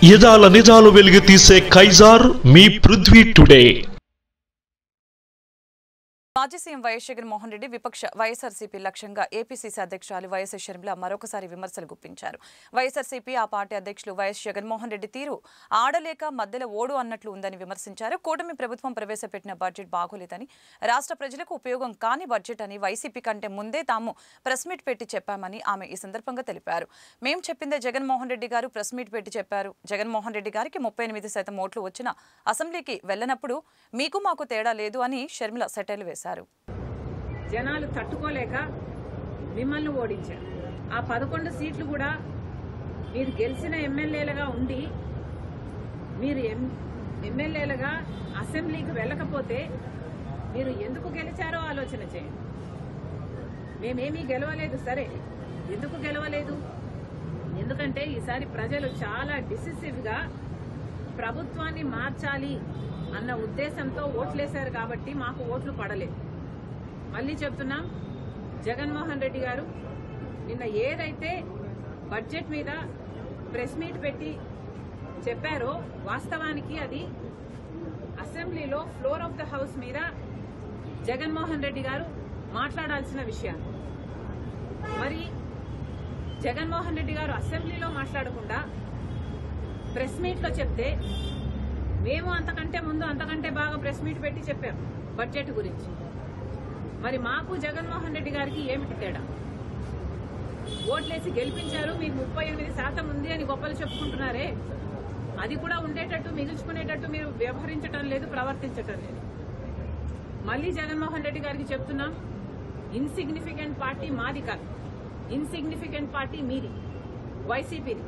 యదాల నిజాలు వెలికి తీసే కైజార్ మీ పృథ్వీ టుడే. మాజీ సీఎం వైఎస్ జగన్మోహన్ రెడ్డి విపక్ష వైఎస్ఆర్సీపీ లక్ష్యంగా ఏపీసీసీ అధ్యక్షురాలు వైఎస్ షర్మిల మరొకసారి విమర్శలు గుప్పించారు. వైఎస్ఆర్సీపీ ఆ పార్టీ అధ్యక్షులు వైఎస్ జగన్మోహన్ రెడ్డి తీరు ఆడలేక మధ్యలో ఓడు అన్నట్లు ఉందని విమర్శించారు. కూటమి ప్రభుత్వం ప్రవేశపెట్టిన బడ్జెట్ బాగోలేదని, రాష్ట్ర ప్రజలకు ఉపయోగం కాని బడ్జెట్ అని వైసీపీ కంటే ముందే తాము ప్రెస్ మీట్ పెట్టి చెప్పామని ఆమె ఈ సందర్భంగా తెలిపారు. మేం చెప్పిందే జగన్మోహన్ రెడ్డి గారు ప్రెస్ మీట్ పెట్టి చెప్పారు. జగన్మోహన్ రెడ్డి గారికి 38% ఓట్లు వచ్చిన అసెంబ్లీకి వెళ్లనప్పుడు మీకు మాకు తేడా లేదు అని షర్మిల సెటైర్లు వేశారు. జనాలు తట్టుకోలేక మిమ్మల్ని ఓడించారు. ఆ 11 సీట్లు కూడా మీరు గెలిచిన ఎమ్మెల్యేలుగా ఉండి మీరు ఎమ్మెల్యేలుగా అసెంబ్లీకి వెళ్ళకపోతే మీరు ఎందుకు గెలిచారో ఆలోచన చేయండి. మేమేమీ గెలవలేదు, సరే ఎందుకు గెలవలేదు? ఎందుకంటే ఈసారి ప్రజలు చాలా డిసిసివ్గా ప్రభుత్వాన్ని మార్చాలి అన్న ఉద్దేశంతో ఓట్లేశారు కాబట్టి మాకు ఓట్లు పడలేదు. మళ్ళీ చెప్తున్నాం, జగన్మోహన్ రెడ్డి గారు నిన్న ఏదైతే బడ్జెట్ మీద ప్రెస్ మీట్ పెట్టి చెప్పారో వాస్తవానికి అది అసెంబ్లీలో ఫ్లోర్ ఆఫ్ ద హౌస్ మీద జగన్మోహన్ రెడ్డి గారు మాట్లాడాల్సిన విషయాలు. మరి జగన్మోహన్ రెడ్డి గారు అసెంబ్లీలో మాట్లాడకుండా ప్రెస్ మీట్లో చెప్తే మేము అంతకంటే ముందు అంతకంటే బాగా ప్రెస్ మీట్ పెట్టి చెప్పాం బడ్జెట్ గురించి. మరి మాకు జగన్మోహన్ రెడ్డి గారికి ఏమిటి తేడా? ఓట్లేసి గెలిపించారు, మీకు 38% ఉంది అని గొప్పలు చెప్పుకుంటున్నారే, అది కూడా ఉండేటట్టు మిగుల్చుకునేటట్టు మీరు వ్యవహరించడం లేదు, ప్రవర్తించటం లేదు. మళ్ళీ జగన్మోహన్ రెడ్డి గారికి చెప్తున్నాం, ఇన్సిగ్నిఫికెంట్ పార్టీ మాది కాదు, ఇన్సిగ్నిఫికెంట్ పార్టీ మీది, వైసీపీది.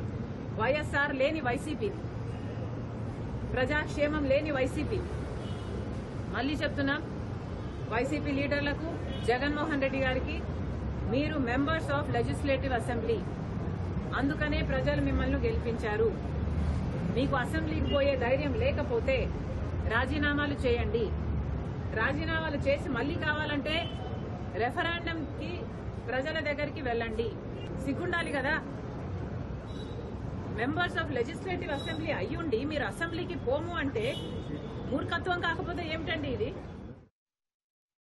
వైఎస్ఆర్ లేని వైసీపీది, ప్రజాక్షేమం లేని వైసీపీ. మళ్ళీ చెప్తున్నాం, వైసీపీ లీడర్లకు, జగన్మోహన్ రెడ్డి గారికి, మీరు మెంబర్స్ ఆఫ్ లెజిస్లేటివ్ అసెంబ్లీ, అందుకనే ప్రజలు మిమ్మల్ని గెలిపించారు. మీకు అసెంబ్లీకి పోయే ధైర్యం లేకపోతే రాజీనామాలు చేయండి. రాజీనామాలు చేసి మళ్ళీ కావాలంటే రెఫరెండంకి ప్రజల దగ్గరికి వెళ్ళండి. సిగ్గుండాలి కదా. మెంబర్స్ ఆఫ్ లెజిస్లేటివ్ అసెంబ్లీ అయ్యుండి మీరు అసెంబ్లీకి పోము అంటే మూర్ఖత్వం కాకపోతే ఏమిటండి ఇది?